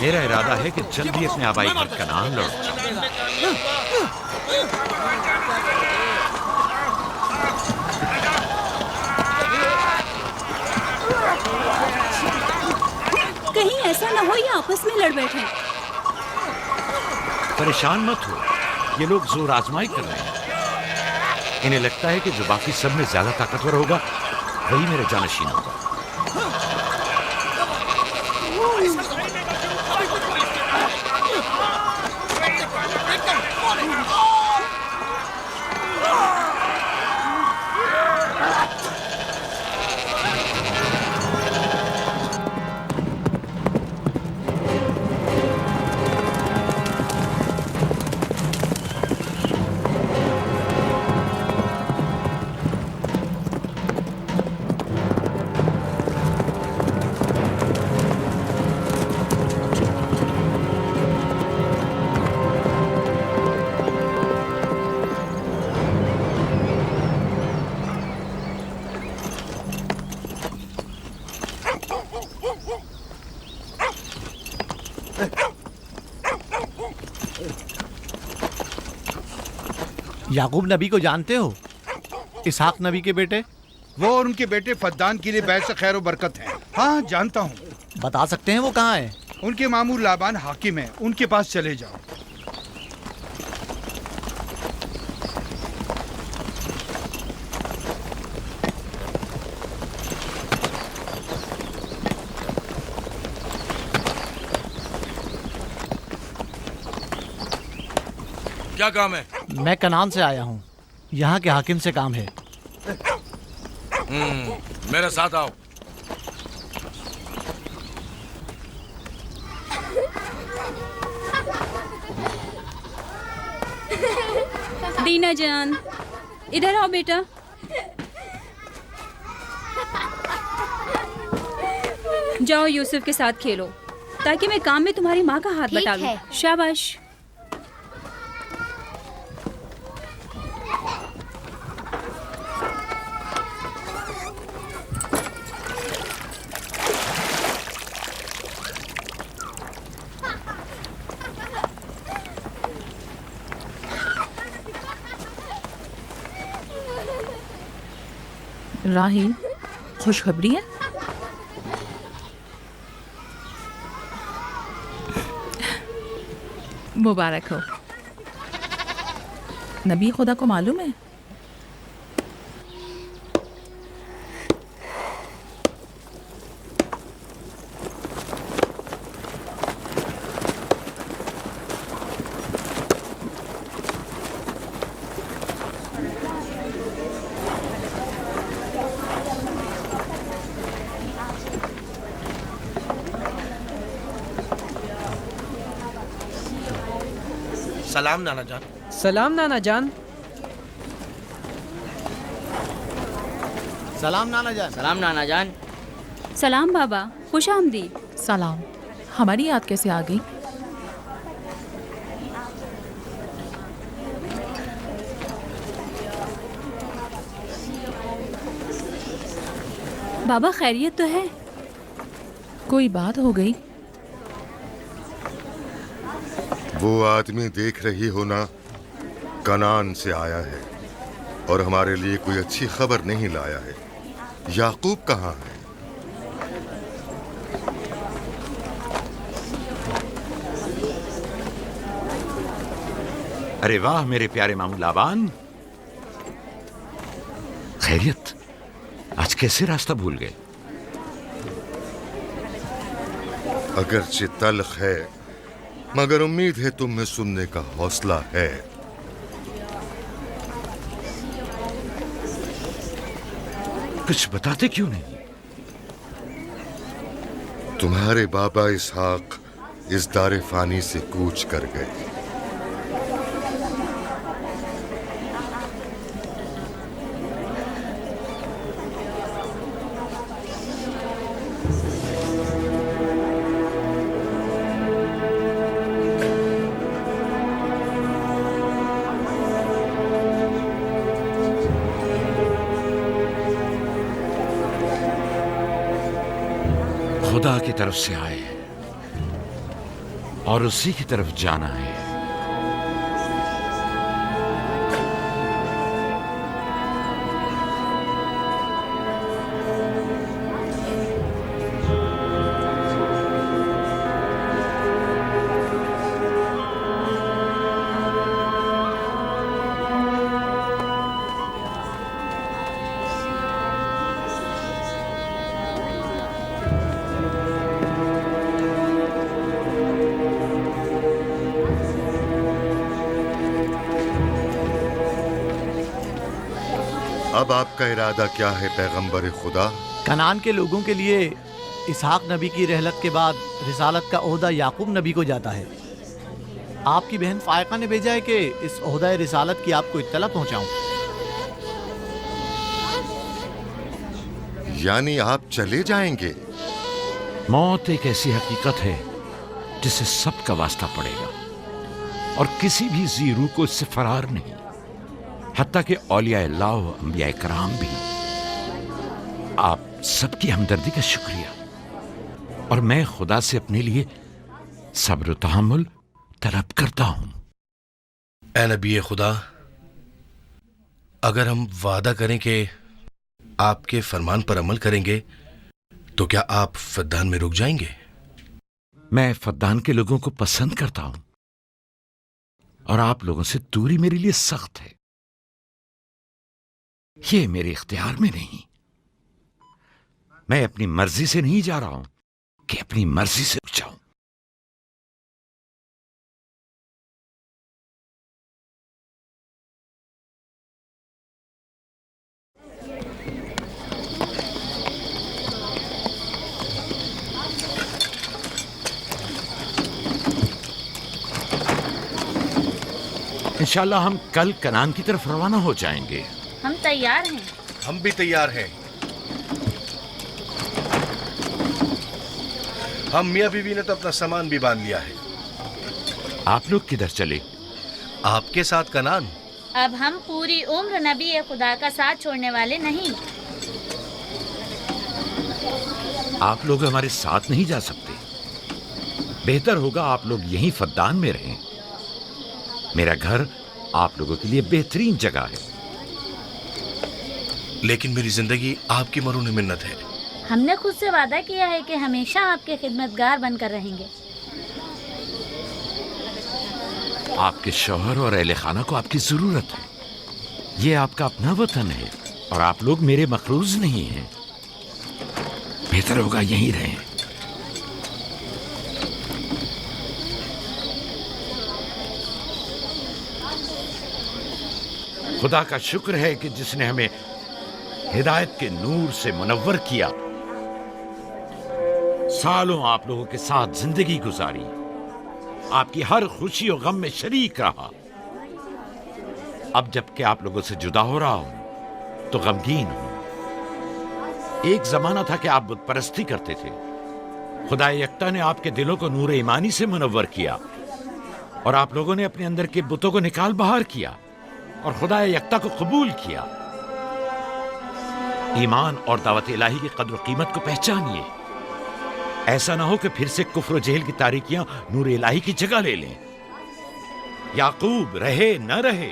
मेरा इरादा है कि जल्दी अपने आबाई घर कनान लौट जाऊं। कहीं ऐसा ना हो ये आपस में लड़ बैठे। परेशान मत हो, ये लोग जोर आजमाई कर रहे हैं। इन्हें लगता है कि जो बाकी सब में ज्यादा ताकतवर होगा वही मेरे जानशीन होगा। याकूब नबी को जानते हो? इसहाक नबी के बेटे। वो और उनके बेटे फद्दान के लिए बैस खैर बरकत है। हाँ जानता हूँ। बता सकते हैं वो कहाँ है? उनके मामू लाबान हाकिम है, उनके पास चले जाओ। क्या काम है? मैं कनान से आया हूँ, यहाँ के हाकिम से काम है। मेरे साथ आओ। दीना जान, इधर आओ बेटा। जाओ यूसुफ के साथ खेलो, ताकि मैं काम में तुम्हारी माँ का हाथ बटा लूं। शाबाश। राहील, खुशखबरी है? मुबारक हो। नबी खुदा को मालूम है? सलाम नाना जान। सलाम नाना जान। सलाम नाना जान। सलाम नाना जान। सलाम बाबा, खुश आमदीद। सलाम। हमारी याद कैसे आ गई? बाबा खैरियत तो है? कोई बात हो गई? वो आदमी देख रही हो ना, कनान से आया है और हमारे लिए कोई अच्छी खबर नहीं लाया है। याकूब कहाँ है? अरे वाह मेरे प्यारे मामू लाबान, खैरियत? आज कैसे रास्ता भूल गए? अगरचे तल्ख है, मगर उम्मीद है तुम में सुनने का हौसला है। कुछ बताते क्यों नहीं? तुम्हारे बाबा इसहाक इस दारे फानी से कूच कर गए। खुदा की तरफ से आए। और उसी की तरफ जाना है। अब आपका इरादा क्या है पैगंबर खुदा? कनान के लोगों के लिए इसहाक नबी की रहलत के बाद रिसालत का ओहदा याकूब नबी को जाता है। आपकी बहन फायका ने भेजा है कि इस ओहदा रिसालत की आपको इत्तला पहुंचाऊं। यानी आप चले जाएंगे? मौत एक ऐसी हकीकत है जिससे सबका वास्ता पड़ेगा और किसी भी जी रूह को इससे फरार नहीं, हत्ता कि औलिया अल्लाह व अंबिया कराम भी। आप सबकी हमदर्दी का शुक्रिया, और मैं खुदा से अपने लिए सब्र तहम्मुल तलब करता हूं। ए नबी खुदा, अगर हम वादा करें कि आपके फरमान पर अमल करेंगे तो क्या आप फद्दान में रुक जाएंगे? मैं फद्दान के लोगों को पसंद करता हूं और आप लोगों से दूरी मेरे लिए सख्त है। ये मेरे इख्तियार में नहीं। मैं अपनी मर्जी से नहीं जा रहा हूं कि अपनी मर्जी से रुक जाऊं। इंशाल्लाह हम कल कनान की तरफ रवाना हो जाएंगे। हम तैयार हैं। हम भी तैयार हैं। हम मियाँ बीवी ने तो अपना सामान भी बांध लिया है। आप लोग किधर चले? आपके साथ कनान। अब हम पूरी उम्र नबी खुदा का साथ छोड़ने वाले नहीं। आप लोग हमारे साथ नहीं जा सकते। बेहतर होगा आप लोग यहीं फद्दान में रहें। मेरा घर आप लोगों के लिए बेहतरीन जगह है। लेकिन मेरी जिंदगी आपकी मरून मिन्नत है। हमने खुद से वादा किया है कि हमेशा आपके खिदमतगार बनकर रहेंगे। आपके शौहर और अहले खाना को आपकी जरूरत है। ये आपका अपना वतन है और आप लोग मेरे मखरूज नहीं हैं। बेहतर होगा यहीं रहें। खुदा का शुक्र है कि जिसने हमें हिदायत के नूर से मुनव्वर किया। सालों आप लोगों के साथ जिंदगी गुजारी, आपकी हर खुशी और गम में शरीक रहा। अब जबकि आप लोगों से जुदा हो रहा हूं तो गमगीन हूं। एक जमाना था कि आप बुत परस्ती करते थे। खुदा यक्ता ने आपके दिलों को नूर ईमानी से मुनव्वर किया और आप लोगों ने अपने अंदर के बुतों को निकाल बाहर किया और खुदा यक्ता को कबूल किया। ईमान और दावत इलाही की कद्र कीमत को पहचानिए। ऐसा ना हो कि फिर से कुफ्र और जेहल की तारीकियां नूर इलाही की जगह ले लें। याकूब रहे न रहे,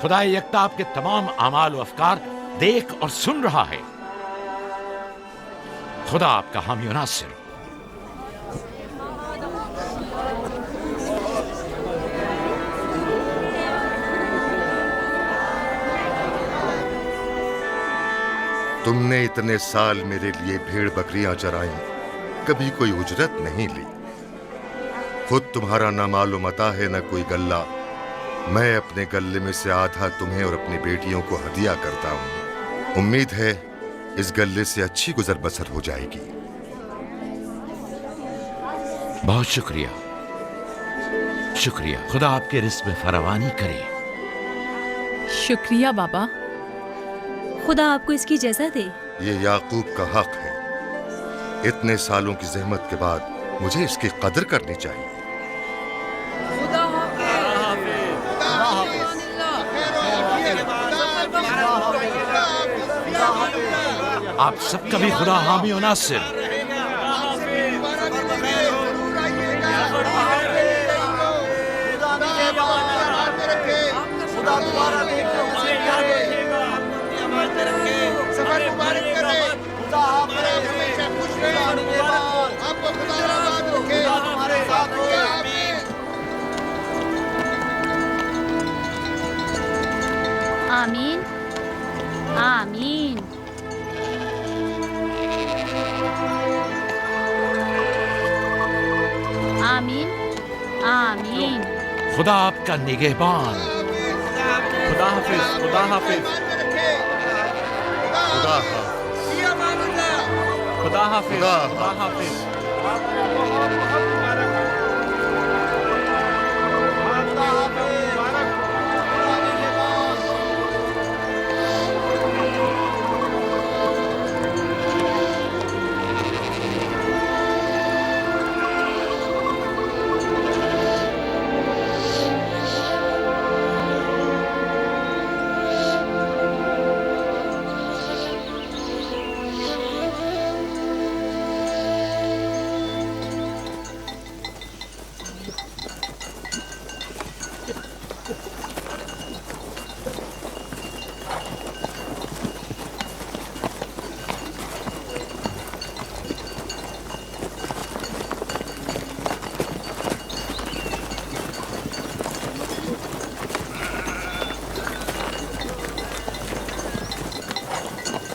खुदा यक्ता आपके तमाम आमाल और अफकार देख और सुन रहा है। खुदा आपका हामी और नासिर। तुमने इतने साल मेरे लिए भेड़ बकरियां चराई, कभी कोई उजरत नहीं ली। खुद तुम्हारा ना मालूम अता है न कोई गल्ला। मैं अपने गल्ले में से आधा तुम्हें और अपनी बेटियों को हदिया करता हूं। उम्मीद है इस गल्ले से अच्छी गुजर बसर हो जाएगी। बहुत शुक्रिया, शुक्रिया। खुदा आपके रिस्क में फरावानी करे। शुक्रिया बाबा। खुदा आपको इसकी जज़ा दे। ये याकूब का हक है। इतने सालों की जहमत के बाद मुझे इसकी कदर करनी चाहिए। आप सबका भी खुदा हामी और नासिर। दोबारा देखना नसीब करे, अमरते रखे, सफर मुबारक करे, खुदा आप हमेशा खुश रहे, आपको खुदा आबाद रखे, हमारे साथ हो। आमीन आमीन। आमीन आमीन। खुदा आपका निगहबान। खुदा हाफिज, खुदा हाफिज, खुदा हाफिज, खुदा हाफिज, खुदा खुदा हाफिज।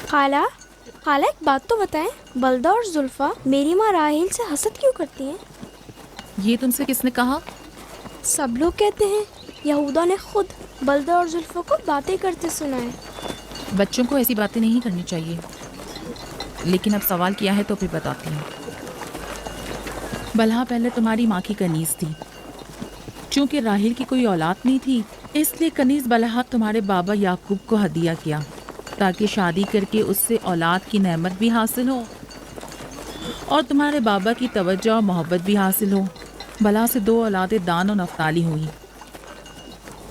खाला, खाला एक बात तो बताएं, बलदा और जुल्फा मेरी माँ राहेल से हसद क्यों करती हैं? ये तुमसे किसने कहा? सब लोग कहते हैं यहूदा ने खुद बलदा और जुल्फा को बातें करते सुना है। बच्चों को ऐसी बातें नहीं करनी चाहिए, लेकिन अब सवाल किया है तो फिर बताती हूँ। बलहा पहले तुम्हारी माँ की कनीज थी। चूँकि राहेल की कोई औलाद नहीं थी, इसलिए कनीज बलहा तुम्हारे बाबा याकूब को हदिया किया, ताकि शादी करके उससे औलाद की नेमत भी हासिल हो और तुम्हारे बाबा की तवज्जो और मोहब्बत भी हासिल हो। बलहा से 2 औलादें दान और नफ्ताली हुई।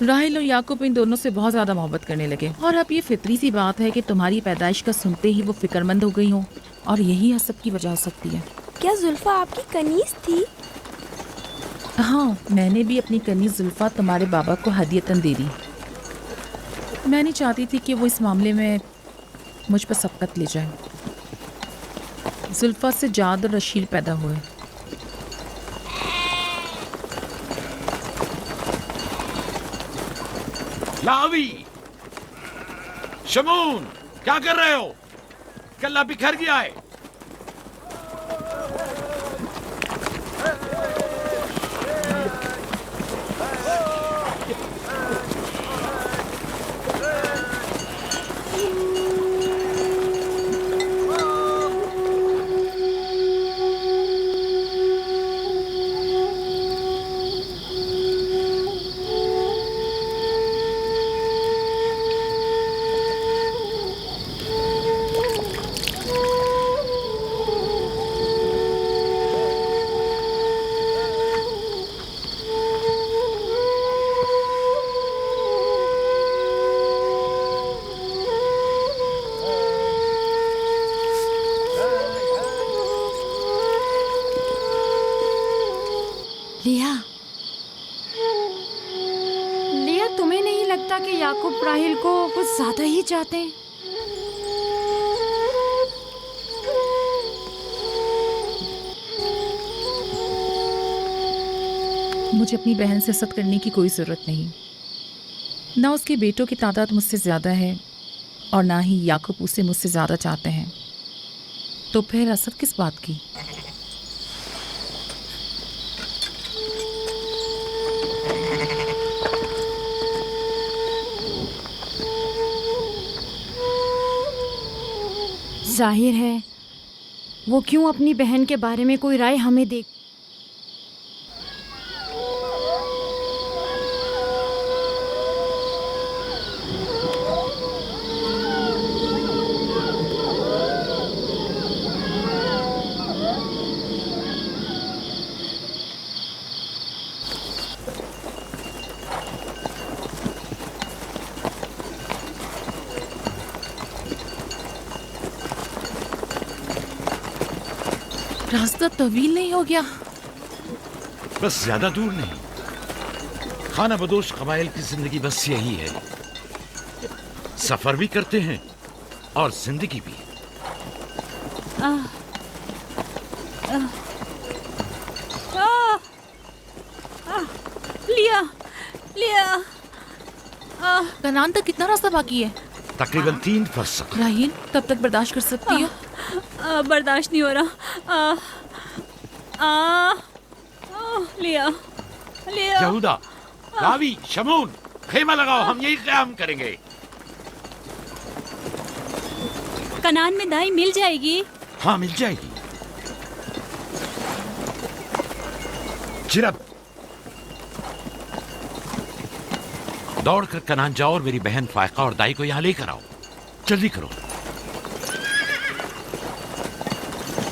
राहेल और याकूब इन दोनों से बहुत ज़्यादा मोहब्बत करने लगे, और अब ये फितरी सी बात है कि तुम्हारी पैदाइश का सुनते ही वो फिक्रमंद हो गई हो, और यही हसद की वजह हो सकती है। क्या जुल्फा आपकी कनीज थी? हाँ, मैंने भी अपनी कनीज जुल्फा तुम्हारे बाबा को हदियतन दे दी। मैं नहीं चाहती थी कि वो इस मामले में मुझ पर सबकत ले जाए। जुल्फा से जाद और रशील पैदा हुए। लावी, शमून, क्या कर रहे हो? कल्ला बिखर गया है। लिया, लिया, तुम्हें नहीं लगता कि याकूब राहेल को कुछ ज्यादा ही चाहते हैं? मुझे अपनी बहन से हसद करने की कोई ज़रूरत नहीं। ना उसके बेटों की तादाद मुझसे ज़्यादा है और ना ही याकूब उसे मुझसे ज़्यादा चाहते हैं, तो फिर हसद किस बात की? जाहिर है वो क्यों अपनी बहन के बारे में कोई राय हमें दे। रास्ता तवील नहीं हो गया? बस ज्यादा दूर नहीं। खाना बदोश कबाइल की जिंदगी बस यही है, सफर भी करते हैं और जिंदगी भी। लिया लिया। कनान तक कितना रास्ता बाकी है? तकरीबन 3 फरसख। राहील, तब तक बर्दाश्त कर सकती हो? बर्दाश्त नहीं हो रहा। लिया लिया। यहूदा, रावी, शमून, खेमा लगाओ, हम यही क़याम करेंगे। कनान में दाई मिल जाएगी? हाँ, मिल जाएगी। जिरब, दौड़ कर कनान जाओ और मेरी बहन फायका और दाई को यहाँ लेकर आओ। जल्दी करो,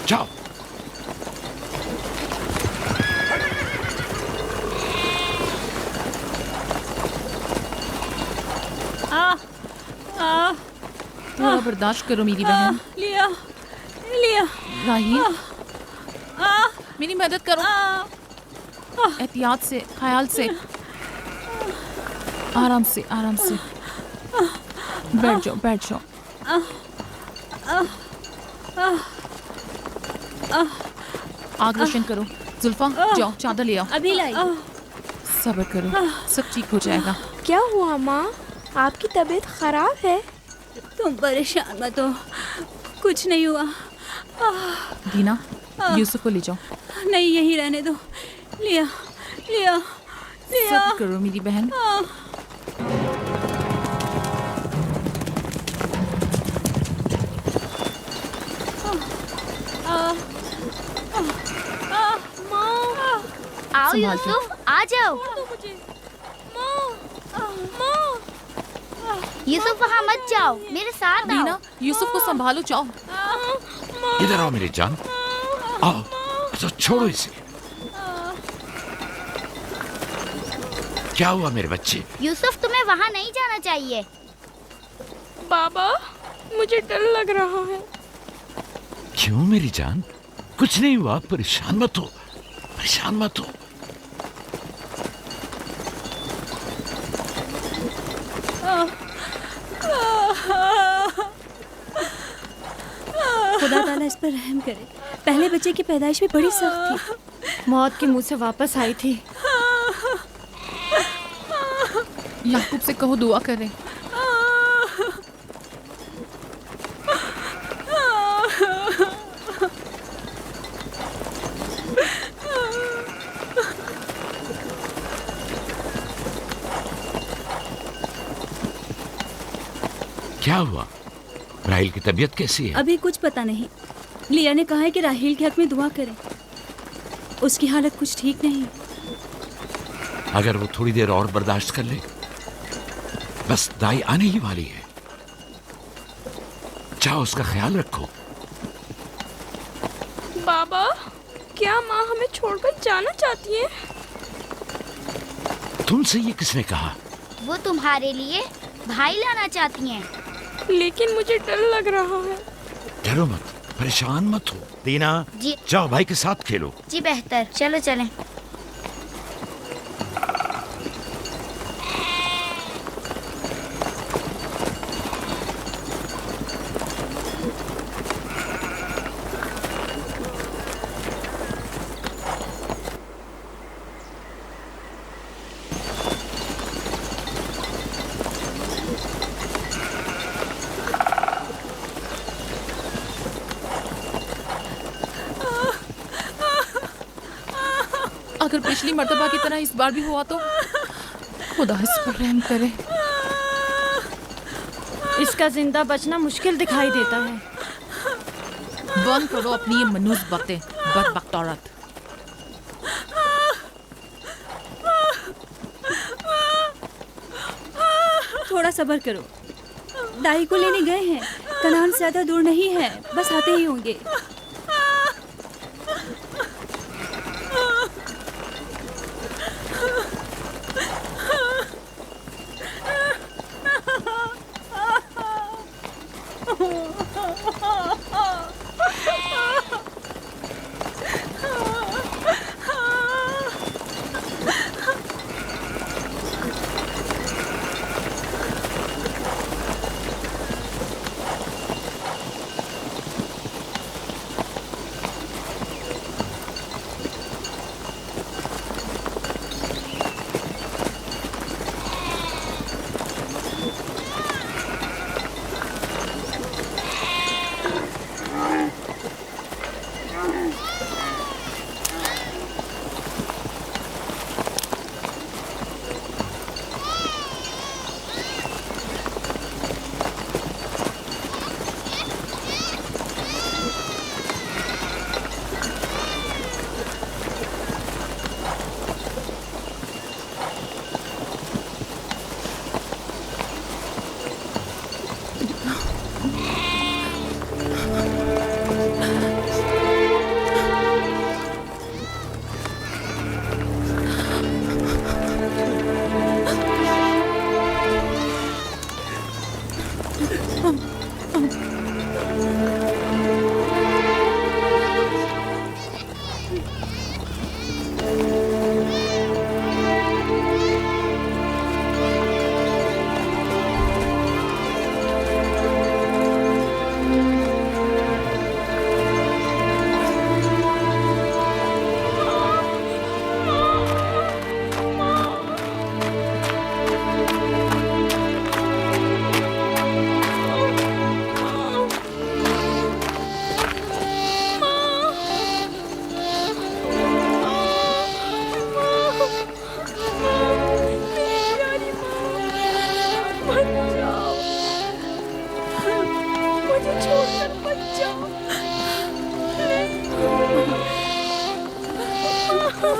जाओ। थोड़ा बर्दाश्त करो मेरी बहन। लिया लिया। राहील, मेरी मदद करो। एहतियात से, ख्याल से, आराम से, आराम से। बैठ जाओ, बैठ जाओ। आग रोशन करो। जुल्फा, जाओ चादर ले आओ। अभी लाई। सब्र करो, सब ठीक हो जाएगा। क्या हुआ माँ? आपकी तबीयत खराब है? तुम परेशान मत हो, कुछ नहीं हुआ। दीना, यूसुफ को ले जाओ। नहीं, यही रहने दो। लिया लिया लिया। सब्र करो मेरी बहन। आओ संभाल के। यूसुफ, आ जाओ। यूसुफ वहाँ मत जाओ, मेरे साथ आओ। दीना, यूसुफ को संभालो, जाओ। इधर आओ मेरी जान, आओ। अच्छा, छोड़ो इसे। क्या हुआ मेरे बच्चे? यूसुफ, तुम्हें वहाँ नहीं जाना चाहिए। बाबा, मुझे डर लग रहा है। क्यों मेरी जान? कुछ नहीं हुआ, परेशान मत हो, परेशान मत हो। खुदा ताला इस पर रहम करे। पहले बच्चे की पैदाइश भी बड़ी सख्त थी। मौत के मुंह से वापस आई थी। याकूब से कहो दुआ करें। क्या हुआ? राहिल की तबीयत कैसी है? अभी कुछ पता नहीं। लिया ने कहा है कि राहील के हक में दुआ करें। उसकी हालत कुछ ठीक नहीं। अगर वो थोड़ी देर और बर्दाश्त कर ले, बस दाई आने ही वाली है। जाओ, उसका ख्याल रखो। बाबा, क्या माँ हमें छोड़कर जाना चाहती है? तुमसे ये किसने कहा? वो तुम्हारे लिए भाई लाना चाहती हैं। लेकिन मुझे डर लग रहा है। डरो मत, परेशान मत हो। दीना, जी। जाओ भाई के साथ खेलो। जी बेहतर, चलो चलें। अगर पिछली मर्तबा की तरह इस बार भी हुआ तो खुदा इस पर रहम करे। इसका जिंदा बचना मुश्किल दिखाई देता है। बंद करो अपनी ये मनूस बातें, बदबख्त औरत। थोड़ा सब्र करो। दाई को लेने गए हैं। कनान ज्यादा दूर नहीं है, बस आते ही होंगे।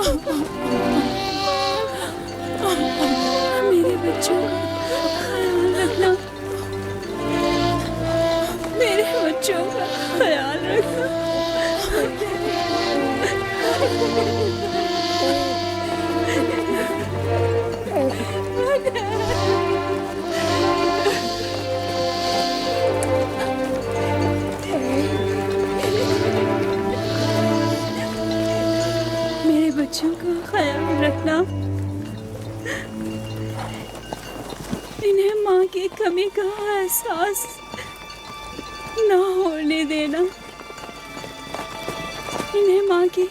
मेरे बच्चों का ख्याल रखना, मेरे बच्चों का ख्याल रखना। मेरे बच्चों का ख्याल रखना, इन्हें माँ की कमी का एहसास ना होने देना, इन्हें माँ की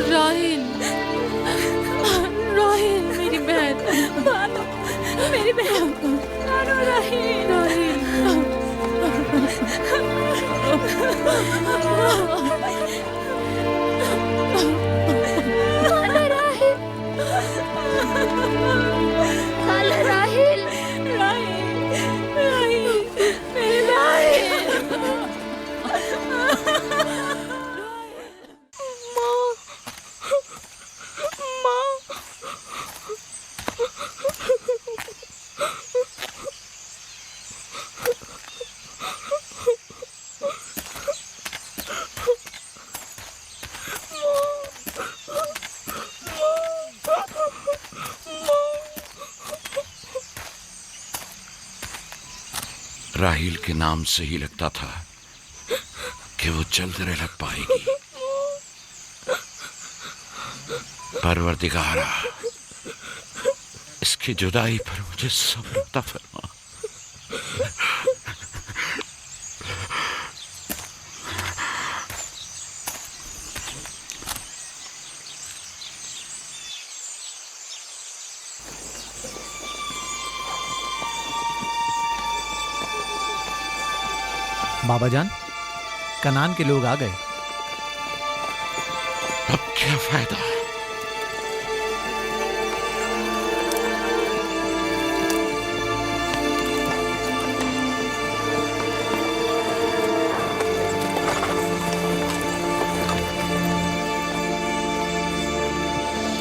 राहिल, राहिल मेरी बहन, बानो, मेरी बहन, बानो, राहिल, खाला राहिल, राहील के नाम से ही लगता था कि वो जल्द रह पाएगी। परवरदिगारा, इसकी जुदाई पर मुझे सब्र अता फरमा। बाबा जान, कनान के लोग आ गए। अब क्या फायदा?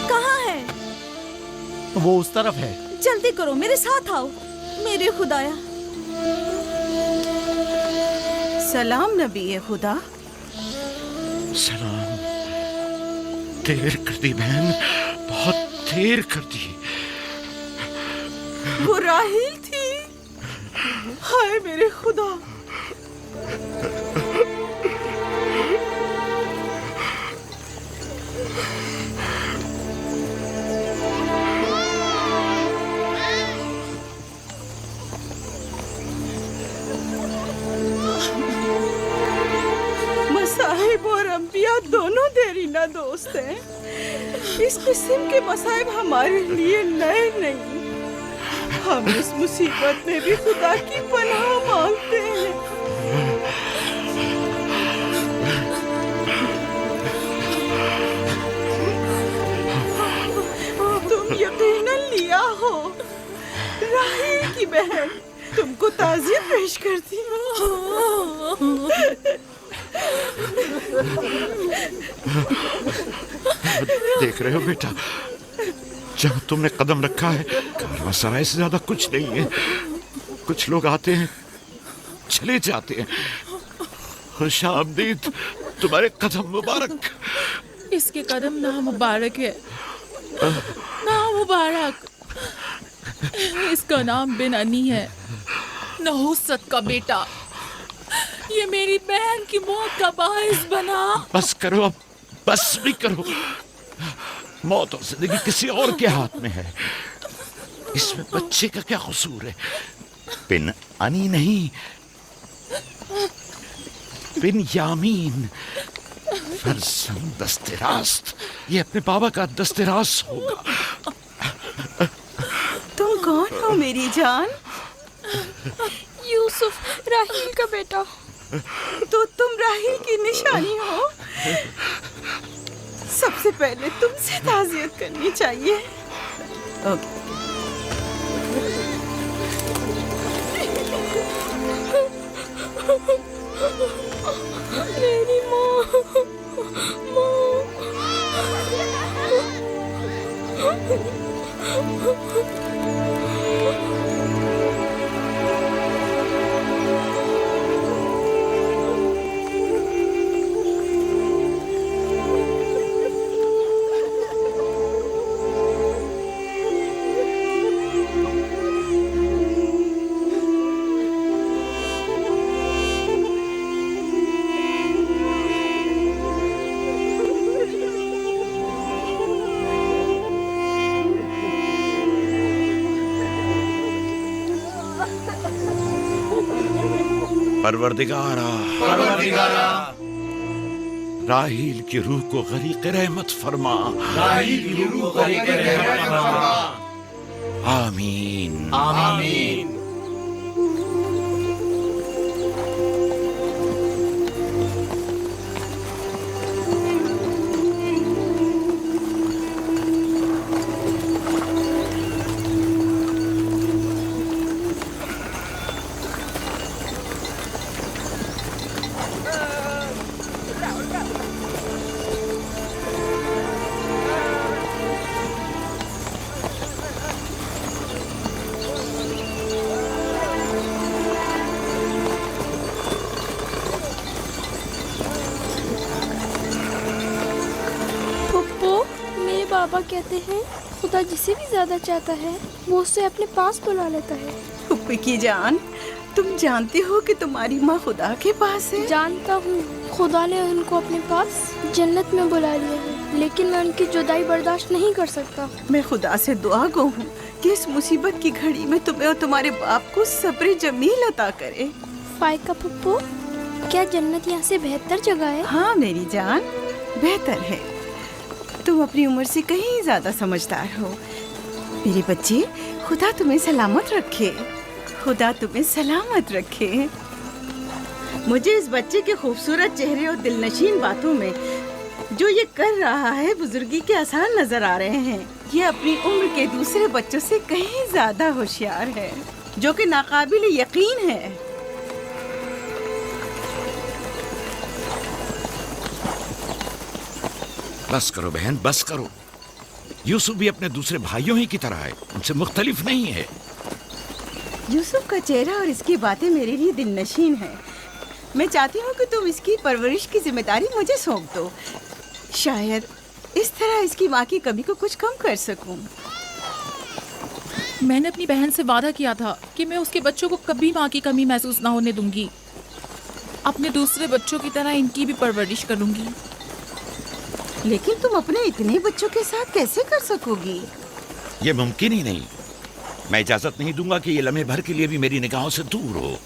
कहाँ है? वो उस तरफ है। जल्दी करो, मेरे साथ आओ। मेरे खुदाया। सलाम नबी खुदा। सलाम। देर कर दी बहन, बहुत देर कर दी। वो राहील थी। हाय मेरे खुदा। मसाहिब और अंबिया दोनों देरीना दोस्त हैं। इस किस्म के मसाइब हमारे लिए नए नहीं। हम इस मुसीबत में भी खुदा की पनाह मांगते हैं। तुम यकीनन लिया हो। राहील की बहन तुमको ताज़ियत पेश करती देख रहे हो बेटा, जहाँ तुमने कदम रखा है कारवांसराय से ज्यादा कुछ नहीं है। कुछ लोग आते हैं, चले जाते हैं। खुशामदीद तुम्हारे कदम मुबारक। इसके कदम ना मुबारक है, ना मुबारक। इसका नाम बिन अनी है, नहुसत का बेटा। ये मेरी बहन की मौत का बाइस बना। बस करो अब, बस भी करो। मौत और जिंदगी किसी और के हाथ में है। इसमें बच्चे का क्या कसूर है? बिन अनी नहीं, बिन यामीन फरजंद दस्ते रास्त, ये अपने बाबा का दस्ते रास्त होगा। तुम कौन हो मेरी जान? यूसुफ, राहील का बेटा। तो तुम राहील की निशानी हो। सबसे पहले तुमसे ताज़ियत करनी चाहिए। ओके। मेरी परवरदिगारा, राहील की रूह को गरीक़ रहमत फरमा। आमीन आमीन। पापा कहते हैं खुदा जिसे भी ज्यादा चाहता है वो उसे अपने पास बुला लेता है। फुप्पी की जान, तुम जानती हो कि तुम्हारी माँ खुदा के पास है? जानता हूँ, खुदा ने उनको अपने पास जन्नत में बुला लिया है, लेकिन मैं उनकी जुदाई बर्दाश्त नहीं कर सकता। मैं खुदा से दुआ गो हूँ कि इस मुसीबत की घड़ी में तुम्हें और तुम्हारे बाप को सब्र जमील अता करे। फाइका पप्पू, क्या जन्नत यहाँ से बेहतर जगह है? हाँ मेरी जान, बेहतर है। तुम अपनी उम्र से कहीं ज्यादा समझदार हो मेरे बच्चे। खुदा तुम्हें सलामत रखे, खुदा तुम्हें सलामत रखे। मुझे इस बच्चे के खूबसूरत चेहरे और दिलनशीन बातों में जो ये कर रहा है बुजुर्गी के आसार नजर आ रहे हैं। ये अपनी उम्र के दूसरे बच्चों से कहीं ज्यादा होशियार है, जो कि नाकाबिल यकीन है। बस करो बहन, बस करो। यूसुफ भी अपने दूसरे भाइयों ही की तरह है, उनसे मुख्तलिफ नहीं है। यूसुफ का चेहरा और इसकी बातें मेरे लिए दिलनशीन है। मैं चाहती हूँ कि तुम इसकी परवरिश की जिम्मेदारी मुझे सौंप दो। शायद इस तरह इसकी माँ की कमी को कुछ कम कर सकूं। मैंने अपनी बहन से वादा किया था कि मैं उसके बच्चों को कभी माँ की कमी महसूस ना होने दूंगी। अपने दूसरे बच्चों की तरह इनकी भी परवरिश करूंगी। लेकिन तुम अपने इतने बच्चों के साथ कैसे कर सकोगी? ये मुमकिन ही नहीं। मैं इजाजत नहीं दूंगा कि ये लम्हे भर के लिए भी मेरी निगाहों से दूर हो।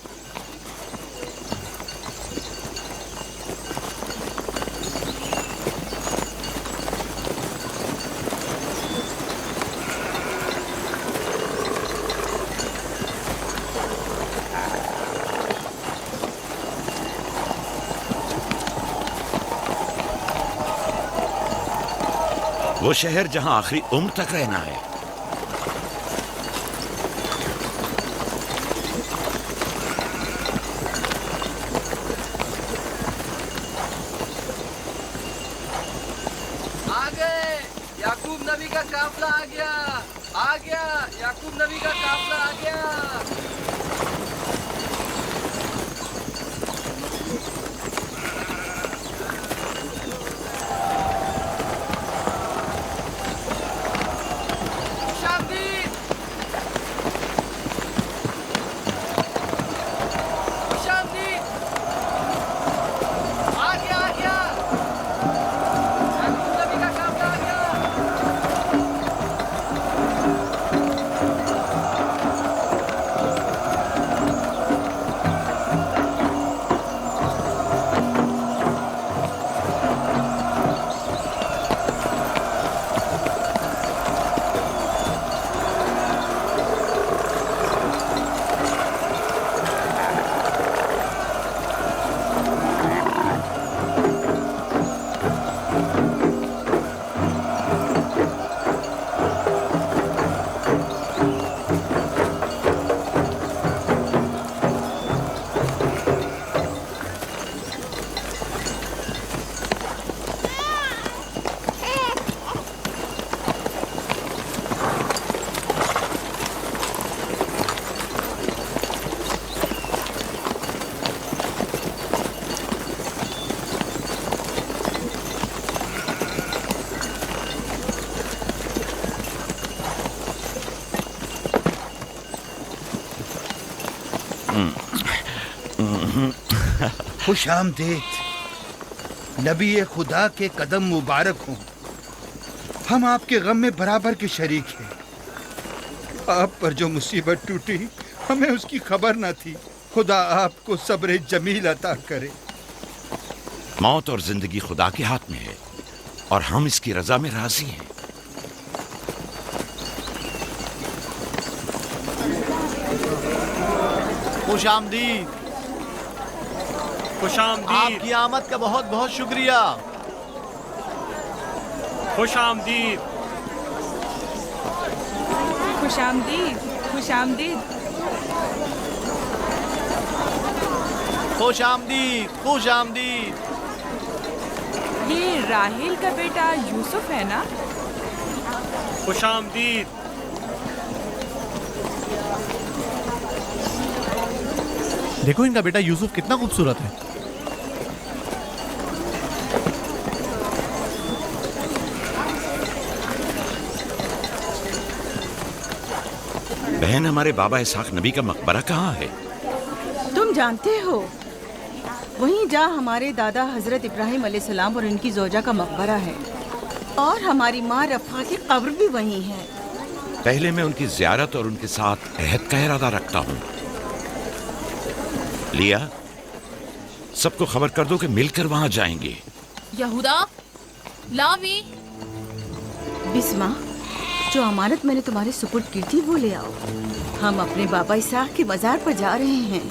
वो शहर जहां आखिरी उम्र तक रहना है। आ गए, याकूब नबी का काफला आ गया, आ गया, याकूब नबी का काफला आ गया। खुशामदीद। नबी खुदा के कदम मुबारक हों। हम आपके गम में बराबर के शरीक हैं। आप पर जो मुसीबत टूटी हमें उसकी खबर न थी। खुदा आपको सब्र जमील अता करे। मौत और जिंदगी खुदा के हाथ में है और हम इसकी रजा में राजी हैं। खुशामदीद। खुशामदीद। आपकी आमद का बहुत बहुत शुक्रिया। खुशामदीद। खुशामदीद। खुशामदीद। खुशामदीद। खुशामदीद। ये राहेल का बेटा यूसुफ है ना? खुशामदीद। देखो इनका बेटा यूसुफ कितना खूबसूरत है। बहन, हमारे बाबा इसहाक नबी का मकबरा कहाँ है? तुम जानते हो, वहीं जहाँ हमारे दादा हजरत इब्राहिम अलैहिस्सलाम और इनकी जोजा का मकबरा है, और हमारी माँ रफ़ा की कब्र भी वहीं है। पहले मैं उनकी ज़ियारत और उनके साथ अहद का इरादा रखता हूँ। लिया, सबको खबर कर दो कि मिलकर वहाँ जाएंगे। यहूदा, लावी। बिस्मा, जो अमानत मैंने तुम्हारे सुपुर्द की थी वो ले आओ। हम अपने बाबा इसहाक के मज़ार पर जा रहे हैं।